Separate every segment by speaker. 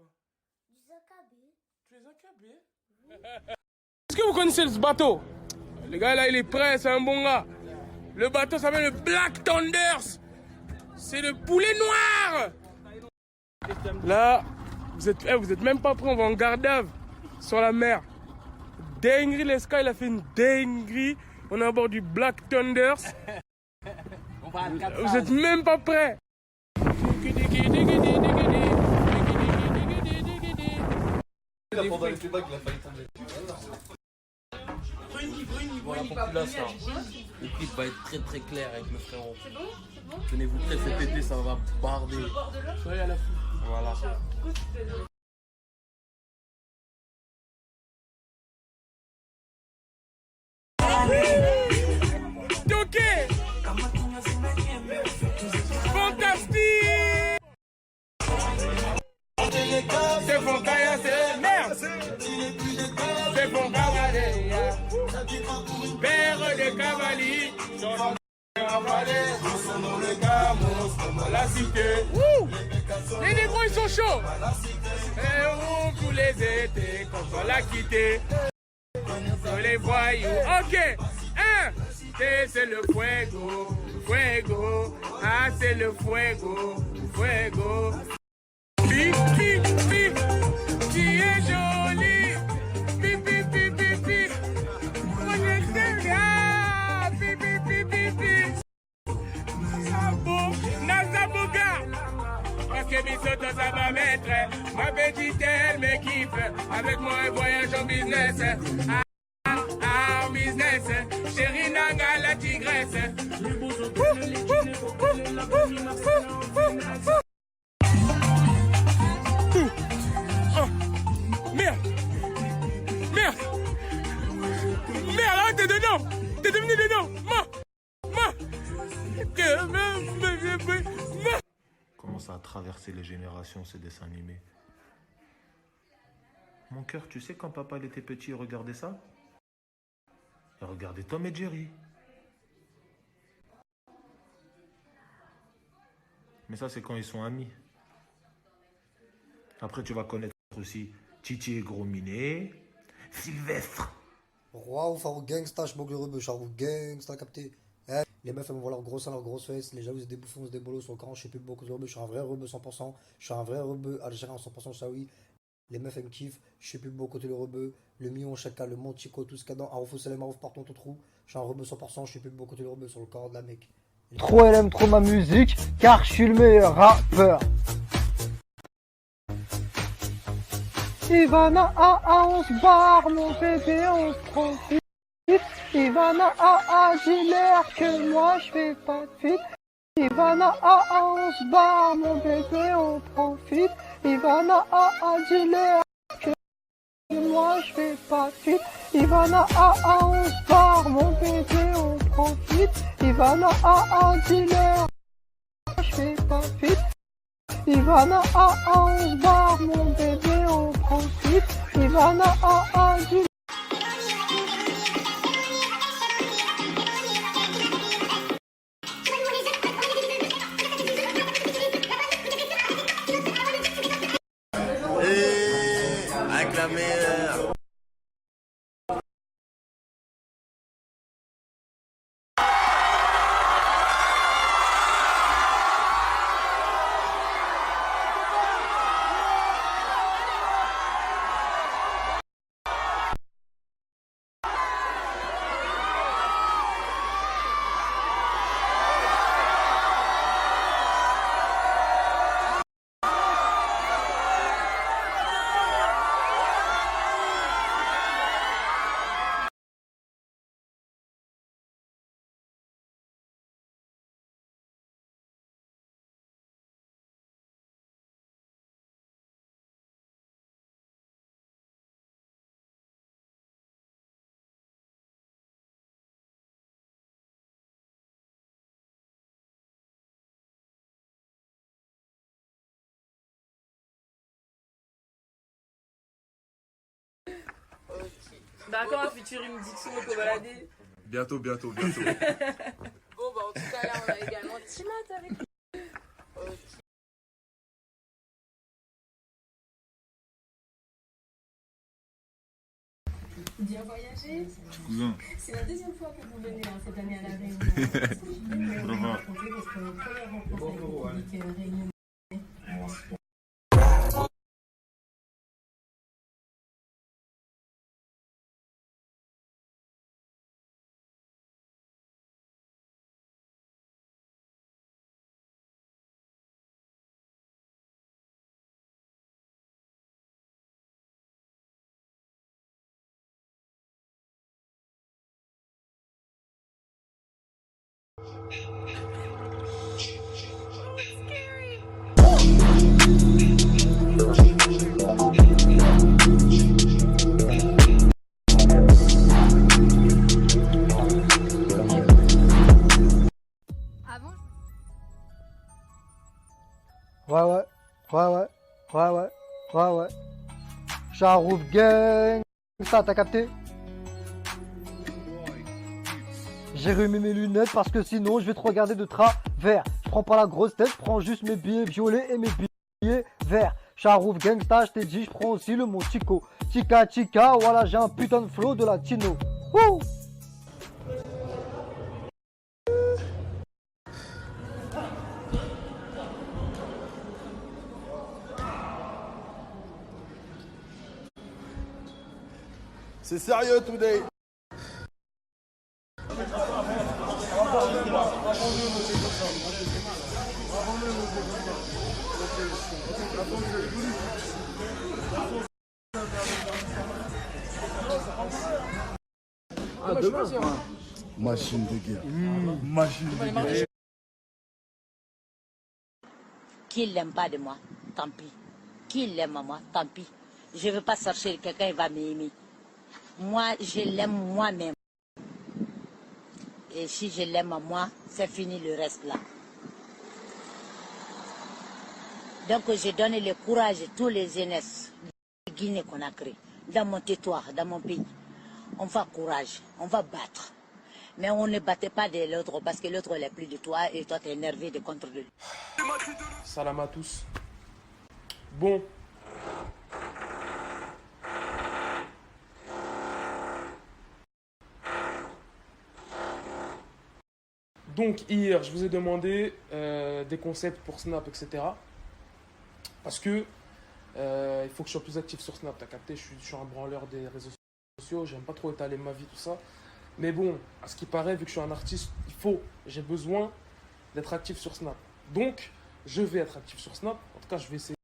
Speaker 1: toi?
Speaker 2: Du acabé.
Speaker 1: Tu es accablé? Est-ce que vous connaissez ce bateau? Le gars là, il est prêt, c'est un bon gars. Le bateau s'appelle le Black Thunders. C'est le poulet noir. Là, vous êtes même pas prêts, on va en garde à vue sur la mer. Dinguerie, l'Esca, il a fait une dinguerie. On est à bord du Black Thunders. Vous êtes même pas prêts.
Speaker 3: Pendant les débats qu'il a failli tomber. Pour la population, le clip va être très très clair avec le frérot.
Speaker 2: C'est bon? C'est bon?
Speaker 3: Tenez-vous prêts, cet été ça va barder.
Speaker 1: Soyez à la fin.
Speaker 3: Voilà.
Speaker 1: Ok. Fantastique. C'est Fontaya, c'est merde. C'est Fontaya. Père de cavaliers. Dans le Gamos, la cité. Les négros ils sont chauds. Et on tous les étés quand on l'a quitté. Sur les voyous. Ok. C'est le fuego. Fuego. Ah c'est le fuego. Fuego. Pi, pi, pi. Tu es jolie. Pi, pi, pi, pi, pi. Moi je t'aime. Pi, pi, pi, pi, pi. Nazaboga. Parce que Bissoto ça va mettre. Ma petite elle me kiffe. Avec moi un voyage en business. En business. Chérie Nanga la tigresse. Merde. Merde. Merde, là t'es dedans. T'es devenu dedans.
Speaker 4: Commence à traverser les générations, ces dessins animés. Mon cœur, tu sais quand papa il était petit, il regardait ça? Il regardait Tom et Jerry. Mais ça, c'est quand ils sont amis. Après, tu vas connaître aussi Titi et Gros Minet, Sylvestre.
Speaker 5: Waouh, faut gangsta, je manque le rebeu, je suis gangsta, capté. Eh, les meufs, elles me voient leurs gros seins, leurs grosses fesses, les jalouses, des bouffons, des bolos, sur le camp, je sais plus beaucoup de rebeu, je suis un vrai rebeu 100%, je suis un vrai rebeu algérien 100% chaoui. Les meufs, elles me kiffent, je sais plus beaucoup côté le rebeu, le million, chacun, le montico, tout ce qu'il y a dans, Arofo, Salem, Arof, partout ton trou. Je suis un rebeu 100%, je sais plus beaucoup côté le rebeu sur le corps de la mec.
Speaker 6: Trop elle aime trop ma musique, car je suis le meilleur rappeur. Ivana on se barre, mon bébé, on se profite. Ivana j'ai l'air que moi je fais pas de fuite. Ivana on se barre, mon bébé, on profite. Ivana j'ai l'air que moi je fais pas de fuite. Ivana on se barre, mon bébé, on profite. Ivana j'ai l'air que je fais pas de fuite. Ivana on se barre, mon bébé, on profite. Ivana j'ai
Speaker 3: Avec la meilleure.
Speaker 7: D'accord, featuring Dixon et Kobalade.
Speaker 4: Bientôt.
Speaker 7: Bon, bah en tout cas, là, on a également Timat avec nous.
Speaker 8: Bien voyager.
Speaker 9: Cousin.
Speaker 8: C'est la deuxième fois que vous venez cette année à la Réunion.
Speaker 9: Bravo.
Speaker 8: Votre première rencontre avec le public réunionnais.
Speaker 7: Ah bon?
Speaker 6: Ouais. Charouf gang. Ça, t'as capté? J'ai remis mes lunettes parce que sinon je vais te regarder de travers. Je prends pas la grosse tête, je prends juste mes billets violets et mes billets verts. Charouf gangsta, je t'ai dit, je prends aussi le mot chico. Chica chica, voilà, j'ai un putain de flow de latino. Wouh!
Speaker 9: C'est sérieux, today.
Speaker 3: Ah, demain,
Speaker 9: Machine de guerre. Machine de guerre.
Speaker 10: Qui l'aime pas de moi, tant pis. Qui l'aime à moi, tant pis. Je ne veux pas chercher quelqu'un qui va m'aimer. Moi, je l'aime moi-même. Et si je l'aime à moi, c'est fini le reste là. Donc je donne le courage à tous les jeunesses de Guinée-Conakry, dans mon territoire, dans mon pays. On va courage, on va battre. Mais on ne battait pas de l'autre parce que l'autre n'est plus de toi et toi tu es énervé de contre lui.
Speaker 1: Salam à tous. Bon. Donc hier, je vous ai demandé des concepts pour Snap, etc. Parce que il faut que je sois plus actif sur Snap. T'as capté, je suis un branleur des réseaux sociaux. J'aime pas trop étaler ma vie, tout ça. Mais bon, à ce qui paraît, vu que je suis un artiste, j'ai besoin d'être actif sur Snap. Donc, je vais être actif sur Snap. En tout cas, je vais essayer.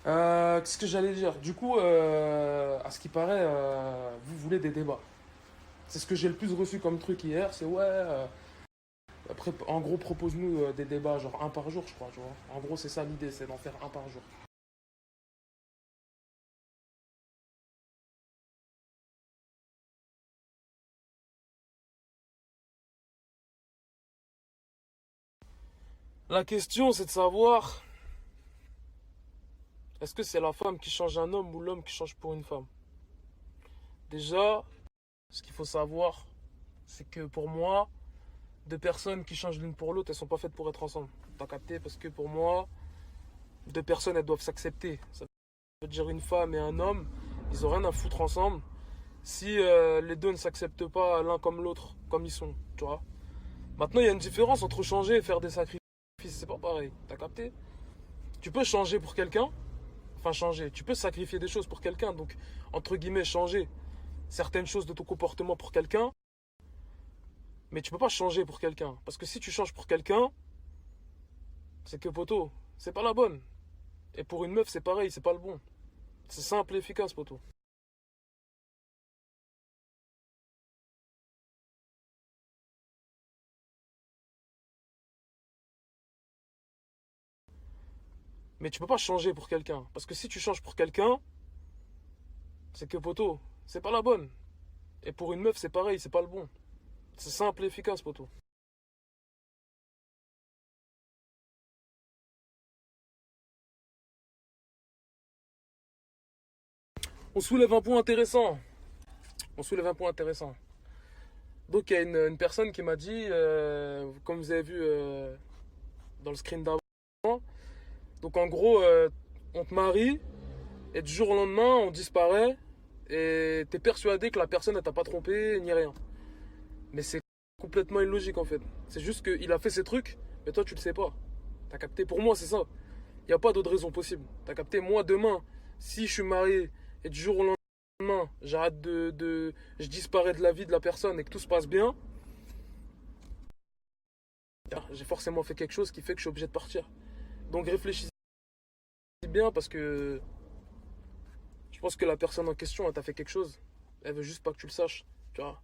Speaker 1: Qu'est-ce que j'allais dire? Du coup, à ce qui paraît, vous voulez des débats. C'est ce que j'ai le plus reçu comme truc hier. C'est après, en gros, propose-nous des débats, genre un par jour, je crois. Tu vois. En gros, c'est ça l'idée, c'est d'en faire un par jour. La question, c'est de savoir, est-ce que c'est la femme qui change un homme ou l'homme qui change pour une femme? Déjà, ce qu'il faut savoir, c'est que pour moi, deux personnes qui changent l'une pour l'autre, elles sont pas faites pour être ensemble. T'as capté? Parce que pour moi, deux personnes, elles doivent s'accepter. Ça veut dire une femme et un homme, ils ont rien à foutre ensemble si les deux ne s'acceptent pas l'un comme l'autre, comme ils sont, tu vois. Maintenant, il y a une différence entre changer et faire des sacrifices. C'est pas pareil, t'as capté? Tu peux changer pour quelqu'un, tu peux sacrifier des choses pour quelqu'un, donc entre guillemets changer certaines choses de ton comportement pour quelqu'un, mais tu peux pas changer pour quelqu'un, parce que si tu changes pour quelqu'un, c'est que poto, c'est pas la bonne, et pour une meuf c'est pareil, c'est pas le bon, c'est simple et efficace poto. Mais tu peux pas changer pour quelqu'un. Parce que si tu changes pour quelqu'un, c'est que poto, c'est pas la bonne. Et pour une meuf, c'est pareil, c'est pas le bon. C'est simple et efficace, poto. On soulève un point intéressant. Donc il y a une personne qui m'a dit, comme vous avez vu dans le screen d'avant, donc en gros, on te marie et du jour au lendemain, on disparaît et t'es persuadé que la personne, elle t'a pas trompé, ni rien. Mais c'est complètement illogique, en fait. C'est juste qu'il a fait ses trucs, mais toi, tu le sais pas. T'as capté? Pour moi, c'est ça. Il n'y a pas d'autre raison possible. T'as capté? Moi, demain, si je suis marié et du jour au lendemain, j'arrête je disparais de la vie de la personne et que tout se passe bien, j'ai forcément fait quelque chose qui fait que je suis obligé de partir. Donc réfléchis bien parce que je pense que la personne en question, elle t'a fait quelque chose. Elle veut juste pas que tu le saches, tu vois.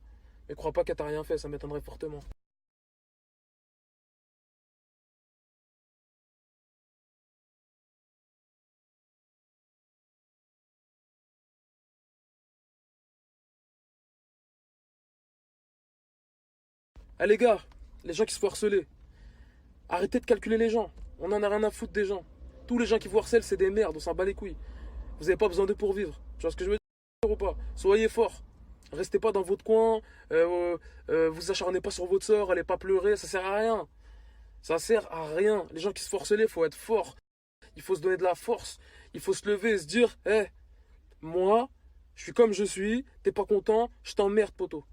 Speaker 1: Mais crois pas qu'elle t'a rien fait, ça m'étonnerait fortement. Ah les gars, les gens qui se font harceler, arrêtez de calculer les gens. On en a rien à foutre des gens. Tous les gens qui vous harcèlent, c'est des merdes, on s'en bat les couilles. Vous n'avez pas besoin d'eux pour vivre. Tu vois ce que je veux dire ou pas? Soyez forts. Restez pas dans votre coin. Vous acharnez pas sur votre sort. Allez pas pleurer. Ça sert à rien. Ça sert à rien. Les gens qui se font harceler, il faut être fort. Il faut se donner de la force. Il faut se lever et se dire, hé, moi, je suis comme je suis. T'es pas content, je t'emmerde, poteau.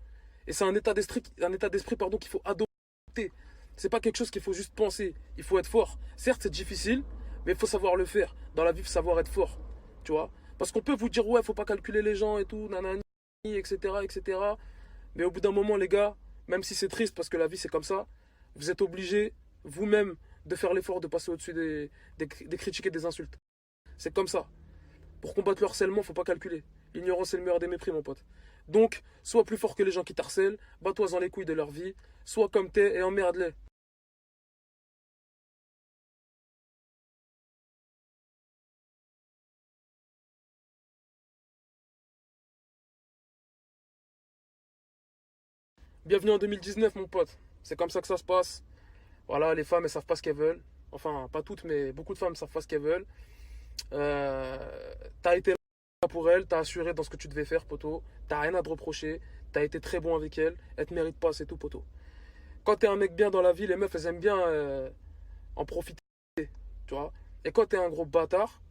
Speaker 1: Et c'est un état d'esprit qu'il faut adopter. C'est pas quelque chose qu'il faut juste penser. Il faut être fort. Certes, c'est difficile, mais il faut savoir le faire. Dans la vie, il faut savoir être fort. Tu vois? Parce qu'on peut vous dire, ouais, faut pas calculer les gens et tout, nanani, etc., etc. Mais au bout d'un moment, les gars, même si c'est triste parce que la vie, c'est comme ça, vous êtes obligés, vous-même, de faire l'effort de passer au-dessus des critiques et des insultes. C'est comme ça. Pour combattre le harcèlement, faut pas calculer. L'ignorance est le meilleur des mépris, mon pote. Donc, sois plus fort que les gens qui t'harcèlent, bats-toi dans les couilles de leur vie, sois comme t'es et emmerde-les. Bienvenue en 2019, mon pote. C'est comme ça que ça se passe. Voilà, les femmes, elles savent pas ce qu'elles veulent. Enfin, pas toutes, mais beaucoup de femmes savent pas ce qu'elles veulent. T'as été là pour elles, t'as assuré dans ce que tu devais faire, poteau. T'as rien à te reprocher. T'as été très bon avec elles. Elles te méritent pas, c'est tout, poteau. Quand t'es un mec bien dans la vie, les meufs, elles aiment bien en profiter. Tu vois. Et quand t'es un gros bâtard,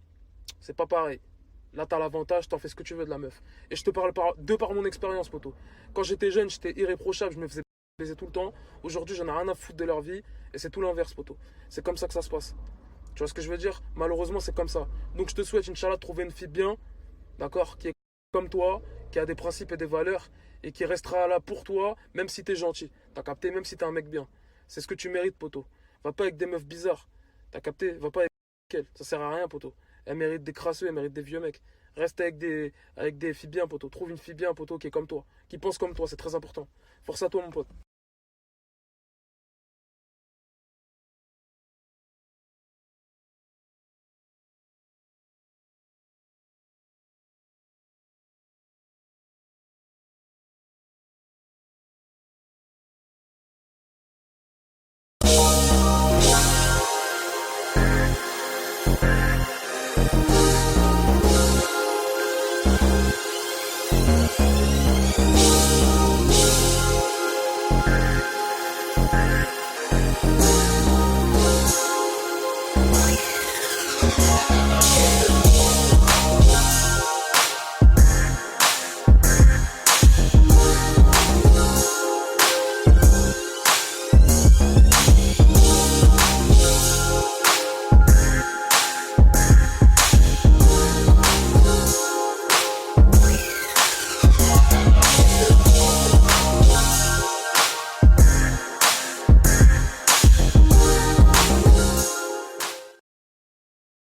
Speaker 1: c'est pas pareil. Là, t'as l'avantage, t'en fais ce que tu veux de la meuf. Et je te parle par mon expérience, poteau. Quand j'étais jeune, j'étais irréprochable, je me faisais baiser tout le temps. Aujourd'hui, j'en ai rien à foutre de leur vie. Et c'est tout l'inverse, poteau. C'est comme ça que ça se passe. Tu vois ce que je veux dire? Malheureusement, c'est comme ça. Donc, je te souhaite, Inch'Allah, de trouver une fille bien, d'accord, qui est comme toi, qui a des principes et des valeurs, et qui restera là pour toi, même si t'es gentil. T'as capté? Même si t'es un mec bien. C'est ce que tu mérites, poteau. Va pas avec des meufs bizarres. T'as capté? Va pas avec elles. Ça sert à rien, poteau. Elle mérite des crasseux, elle mérite des vieux mecs. Reste avec des filles bien, poteau. Trouve une fille bien, poteau, qui est comme toi, qui pense comme toi, c'est très important. Force à toi, mon pote.